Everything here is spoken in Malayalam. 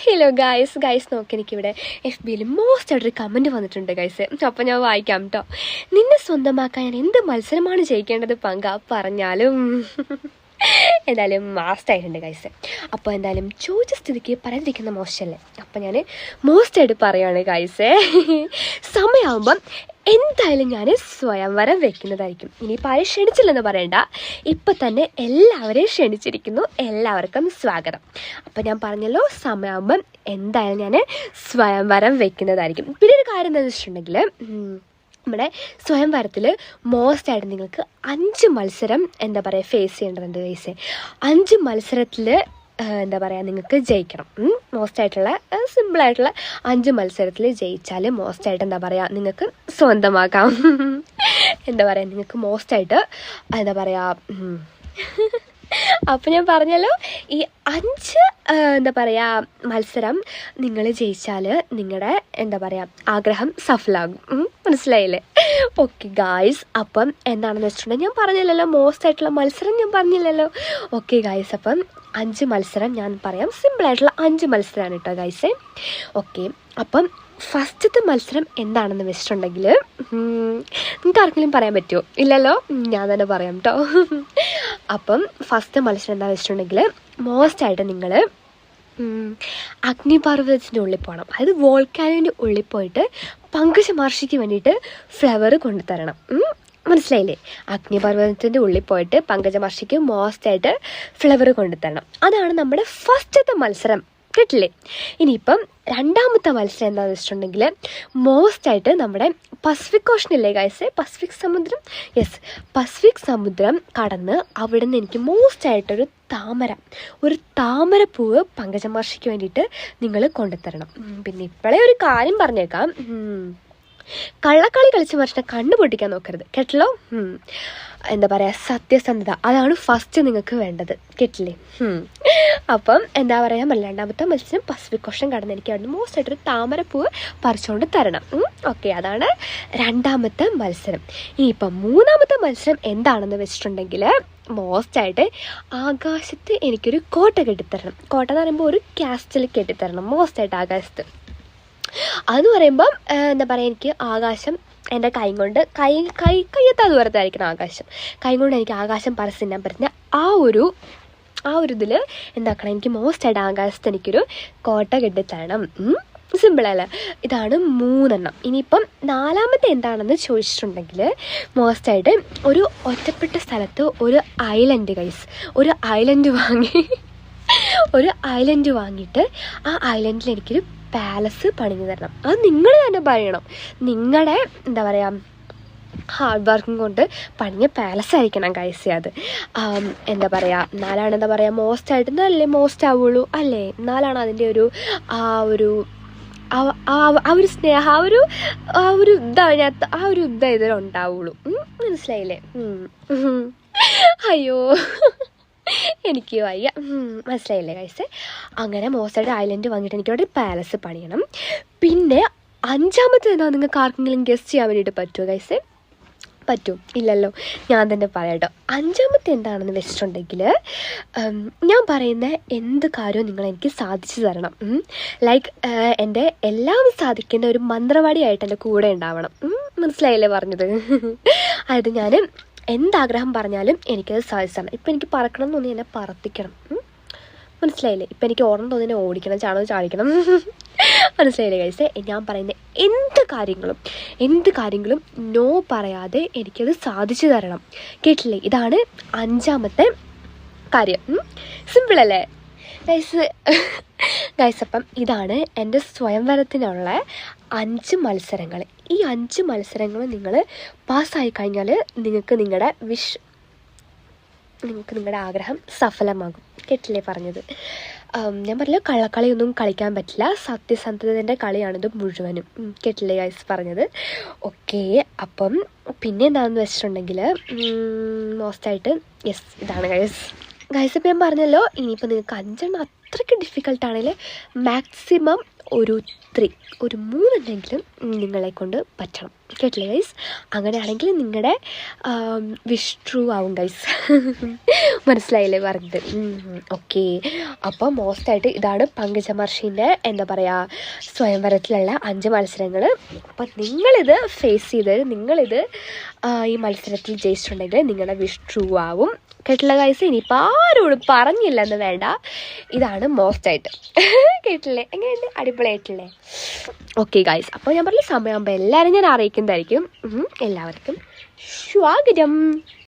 ഹലോ ഗൈസ് നോക്കി എനിക്കിവിടെ FBയിൽ മോസ്റ്റ് ആയിട്ടൊരു കമൻറ്റ് വന്നിട്ടുണ്ട് ഗൈസ്. അപ്പോൾ ഞാൻ വായിക്കാം കേട്ടോ. നിന്നെ സ്വന്തമാക്കാൻ ഞാൻ എന്ത് മത്സരമാണ് ജയിക്കേണ്ടത് പങ്ക പറഞ്ഞാലും എന്തായാലും മാസ്റ്റായിട്ടുണ്ട് ഗൈസ്. അപ്പോൾ എന്തായാലും ചോദിച്ച സ്ഥിതിക്ക് പറയാതിരിക്കുന്ന മോശമല്ലേ. അപ്പം ഞാൻ മോസ്റ്റായിട്ട് പറയുകയാണ് ഗൈസ്. സമയമാകുമ്പം എന്തായാലും ഞാൻ സ്വയംവരം വെക്കുന്നതായിരിക്കും. ഇനിയിപ്പോൾ ആരും ക്ഷണിച്ചില്ലെന്ന് പറയണ്ട, ഇപ്പം തന്നെ എല്ലാവരെയും ക്ഷണിച്ചിരിക്കുന്നു. എല്ലാവർക്കും സ്വാഗതം. അപ്പം ഞാൻ പറഞ്ഞല്ലോ, സമയമാകുമ്പം എന്തായാലും ഞാൻ സ്വയംവരം വെക്കുന്നതായിരിക്കും. പിന്നെ ഒരു കാര്യം എന്താണെന്ന് വെച്ചിട്ടുണ്ടെങ്കിൽ, നമ്മുടെ സ്വയംവരത്തിൽ മോസ്റ്റായിട്ട് നിങ്ങൾക്ക് 5 മത്സരം ഫേസ് ചെയ്യേണ്ടതുണ്ട് ഗൈസ്. 5 മത്സരത്തിൽ നിങ്ങൾക്ക് ജയിക്കണം. മോസ്റ്റായിട്ടുള്ള സിമ്പിളായിട്ടുള്ള 5 മത്സരത്തിൽ ജയിച്ചാൽ മോസ്റ്റായിട്ട് നിങ്ങൾക്ക് സ്വന്തമാക്കാം. നിങ്ങൾക്ക് മോസ്റ്റായിട്ട് അപ്പോൾ ഞാൻ പറഞ്ഞല്ലോ, ഈ 5 മത്സരം നിങ്ങൾ ജയിച്ചാൽ നിങ്ങളുടെ ആഗ്രഹം സഫലമാകും. മനസ്സിലായില്ലേ? ഓക്കെ ഗായ്സ്, അപ്പം എന്താണെന്ന് വെച്ചിട്ടുണ്ടെങ്കിൽ ഞാൻ പറഞ്ഞില്ലല്ലോ മോസ്റ്റായിട്ടുള്ള മത്സരം ഞാൻ പറഞ്ഞില്ലല്ലോ. ഓക്കെ ഗായ്സ്, അപ്പം 5 മത്സരം ഞാൻ പറയാം. സിമ്പിളായിട്ടുള്ള 5 മത്സരമാണ് കേട്ടോ ഗായ്സ്. ഓക്കെ, അപ്പം ഫസ്റ്റത്തെ മത്സരം എന്താണെന്ന് വെച്ചിട്ടുണ്ടെങ്കിൽ നിങ്ങൾക്ക് ആർക്കെങ്കിലും പറയാൻ പറ്റുമോ? ഇല്ലല്ലോ, ഞാൻ തന്നെ പറയാം കേട്ടോ. അപ്പം ഫസ്റ്റ് മത്സരം എന്താണെന്ന് വെച്ചിട്ടുണ്ടെങ്കിൽ, മോസ്റ്റായിട്ട് നിങ്ങൾ അഗ്നിപർവ്വതത്തിൻ്റെ ഉള്ളിൽ പോകണം. അതായത് വോൾക്കാനോൻ്റെ ഉള്ളിൽ പോയിട്ട് പങ്കജമഹർഷിക്ക് വേണ്ടിയിട്ട് ഫ്ലവർ കൊണ്ടുതരണം. മനസ്സിലായില്ലേ? അഗ്നിപർവ്വതത്തിൻ്റെ ഉള്ളിൽ പോയിട്ട് പങ്കജമഹർഷിക്ക് മോസ്റ്റായിട്ട് ഫ്ലവർ കൊണ്ടുതരണം. അതാണ് നമ്മുടെ ഫസ്റ്റത്തെ മത്സരം. കേട്ടില്ലേ? ഇനിയിപ്പം രണ്ടാമത്തെ മത്സരം എന്താണെന്ന് വെച്ചിട്ടുണ്ടെങ്കിൽ, മോസ്റ്റായിട്ട് നമ്മുടെ പസഫിക് ഓഷനില്ലേ ഗൈസ്, പസഫിക് സമുദ്രം കടന്ന് അവിടെ നിന്ന് എനിക്ക് മോസ്റ്റായിട്ടൊരു താമരപ്പൂവ് പങ്കജമഹർഷിക്ക് വേണ്ടിയിട്ട് നിങ്ങൾ കൊണ്ടുതരണം. പിന്നെ ഇപ്പോഴേ ഒരു കാര്യം പറഞ്ഞേക്കാം, കള്ളക്കളി കളിച്ച മനുഷ്യനെ കണ്ണു പൊട്ടിക്കാൻ നോക്കരുത്, കേട്ടല്ലോ. സത്യസന്ധത, അതാണ് ഫസ്റ്റ് നിങ്ങൾക്ക് വേണ്ടത്. കേട്ടില്ലേ? അപ്പം രണ്ടാമത്തെ മത്സരം പസഫിക് ഓഷൻ കടന്ന് എനിക്ക് അവിടെ മോസ്റ്റായിട്ടൊരു താമരപ്പൂവ് പറിച്ചുകൊണ്ട് തരണം. ഓക്കെ, അതാണ് രണ്ടാമത്തെ മത്സരം. ഇനിയിപ്പം മൂന്നാമത്തെ മത്സരം എന്താണെന്ന് വെച്ചിട്ടുണ്ടെങ്കിൽ, മോസ്റ്റായിട്ട് ആകാശത്ത് എനിക്കൊരു കോട്ട കെട്ടിത്തരണം. കോട്ട എന്ന് പറയുമ്പോൾ ഒരു കാസ്റ്റിൽ കെട്ടിത്തരണം മോസ്റ്റായിട്ട് ആകാശത്ത്. അതെന്ന് പറയുമ്പം എനിക്ക് ആകാശം എൻ്റെ കയ്യെത്താ ദൂരത്തായിരിക്കണം ആകാശം. കൈ കൊണ്ട് എനിക്ക് ആകാശം പരസ്യം പറ്റുന്ന ആ ഒരു ഇതിൽ എനിക്ക് മോസ്റ്റായിട്ട് ആകാശത്ത് എനിക്കൊരു കോട്ട കെട്ടിത്തരണം. സിമ്പിളല്ല? ഇതാണ് 3. ഇനിയിപ്പം നാലാമത്തെ എന്താണെന്ന് ചോദിച്ചിട്ടുണ്ടെങ്കിൽ, മോസ്റ്റായിട്ട് ഒരു ഒറ്റപ്പെട്ട സ്ഥലത്ത് ഒരു ഐലൻഡ് വാങ്ങിയിട്ട് ആ ഐലൻഡിൽ എനിക്കൊരു പാലസ് പണിഞ്ഞു തരണം. അത് നിങ്ങൾ തന്നെ പറയണം. നിങ്ങളുടെ ഹാർഡ് വർക്കിംഗ് കൊണ്ട് പണിഞ്ഞ പാലസ് ആയിരിക്കണം ഗൈസ്. അത് എന്നാലാണ് മോസ്റ്റായിട്ട് നല്ല മോസ്റ്റ് ആവുള്ളൂ അല്ലേ? എന്നാലാണ് അതിൻ്റെ ഒരു സ്നേഹം ഇതിലുണ്ടാവുള്ളൂ. മനസ്സിലായില്ലേ? അയ്യോ, എനിക്ക് വയ്യ. മനസ്സിലായില്ലേ ഗൈസ്? അങ്ങനെ മോസ്റ്റായിട്ട് ഐലൻഡ് വാങ്ങിയിട്ട് എനിക്ക് അവിടെ പാലസ് പണിയണം. പിന്നെ 5-മത്തെ എന്താ, നിങ്ങൾക്ക് ആർക്കെങ്കിലും ഗെസ്റ്റ് ചെയ്യാൻ വേണ്ടിയിട്ട് പറ്റുമോ ഗൈസ്? പറ്റും? ഇല്ലല്ലോ, ഞാൻ തന്നെ പറയാം കേട്ടോ. 5-മത്തെ എന്താണെന്ന് വെച്ചിട്ടുണ്ടെങ്കിൽ, ഞാൻ പറയുന്ന എന്ത് കാര്യവും നിങ്ങൾ എനിക്ക് സാധിച്ചു തരണം. എൻ്റെ എല്ലാം സാധിക്കുന്ന ഒരു മന്ത്രവാടിയായിട്ട് എൻ്റെ കൂടെ ഉണ്ടാവണം. മനസ്സിലായില്ലേ പറഞ്ഞത്? അതായത് ഞാൻ എന്താഗ്രഹം പറഞ്ഞാലും എനിക്കത് സാധിച്ചതാണ്. ഇപ്പം എനിക്ക് പറക്കണം എന്ന് തോന്നി എന്നെ പറപ്പിക്കണം. മനസ്സിലായില്ലേ? ഇപ്പം എനിക്ക് ഓർമ്മ തോന്നി എന്നെ ഓടിക്കണം, ചാടിക്കണം. മനസ്സിലായില്ലേ ഗൈസ്? ഞാൻ പറയുന്ന എന്ത് കാര്യങ്ങളും നോ പറയാതെ എനിക്കത് സാധിച്ചു തരണം. കേട്ടില്ലേ? ഇതാണ് 5-മത്തെ കാര്യം. സിമ്പിളല്ലേ ഗൈസ്? അപ്പം ഇതാണ് എൻ്റെ സ്വയംവരത്തിനുള്ള 5 മത്സരങ്ങൾ. ഈ 5 മത്സരങ്ങൾ നിങ്ങൾ പാസ്സായി കഴിഞ്ഞാൽ നിങ്ങൾക്ക് നിങ്ങളുടെ ആഗ്രഹം സഫലമാകും. കേട്ടില്ലേ പറഞ്ഞത്? ഞാൻ പറഞ്ഞല്ലോ, കള്ളക്കളിയൊന്നും കളിക്കാൻ പറ്റില്ല, സത്യസന്ധതയുടെ കളിയാണിത് മുഴുവനും. കേട്ടില്ലേ ഗൈസ് പറഞ്ഞത്? ഓക്കെ, അപ്പം പിന്നെ എന്താണെന്ന് വെച്ചിട്ടുണ്ടെങ്കിൽ, മോസ്റ്റായിട്ട് ഇതാണ് ഗൈസ്. ഇപ്പം ഞാൻ പറഞ്ഞല്ലോ, ഇനിയിപ്പോൾ നിങ്ങൾക്ക് 5 അത്രയ്ക്ക് ഡിഫിക്കൽട്ടാണെങ്കിൽ മാക്സിമം ഒരു 3 നിങ്ങളെ കൊണ്ട് പറ്റണം. കേട്ടില്ലേ ഗൈസ്? അങ്ങനെയാണെങ്കിൽ നിങ്ങളുടെ വിഷ് ട്രൂ ആവും ഗൈസ്. മനസ്സിലായില്ലേ പറഞ്ഞത്? ഓക്കെ. അപ്പോൾ മോസ്റ്റായിട്ട് ഇതാണ് പങ്കജമർഷീൻ്റെ എന്താ പറയുക സ്വയംവരത്തിലുള്ള 5 മത്സരങ്ങൾ. അപ്പം നിങ്ങളിത് ഫേസ് ചെയ്ത് നിങ്ങളിത് ഈ മത്സരത്തിൽ ജയിച്ചിട്ടുണ്ടെങ്കിൽ നിങ്ങളുടെ വിഷ് ട്രൂ ആവും. കേട്ടില്ല ഗൈസ്? ഇനിയിപ്പോൾ ആരോടും പറഞ്ഞില്ലെന്ന് വേണ്ട, ഇതാണ് മോസ്റ്റായിട്ട്. കേട്ടില്ലേ? എങ്ങനെയുണ്ട്? അടിപൊളിയായിട്ടില്ലേ? ഓക്കെ ഗൈസ്, അപ്പോൾ ഞാൻ പറഞ്ഞ സമയമാകുമ്പോൾ എല്ലാവരും ഞാൻ അറിയിക്കുന്നതായിരിക്കും. എല്ലാവർക്കും സ്വാഗതം.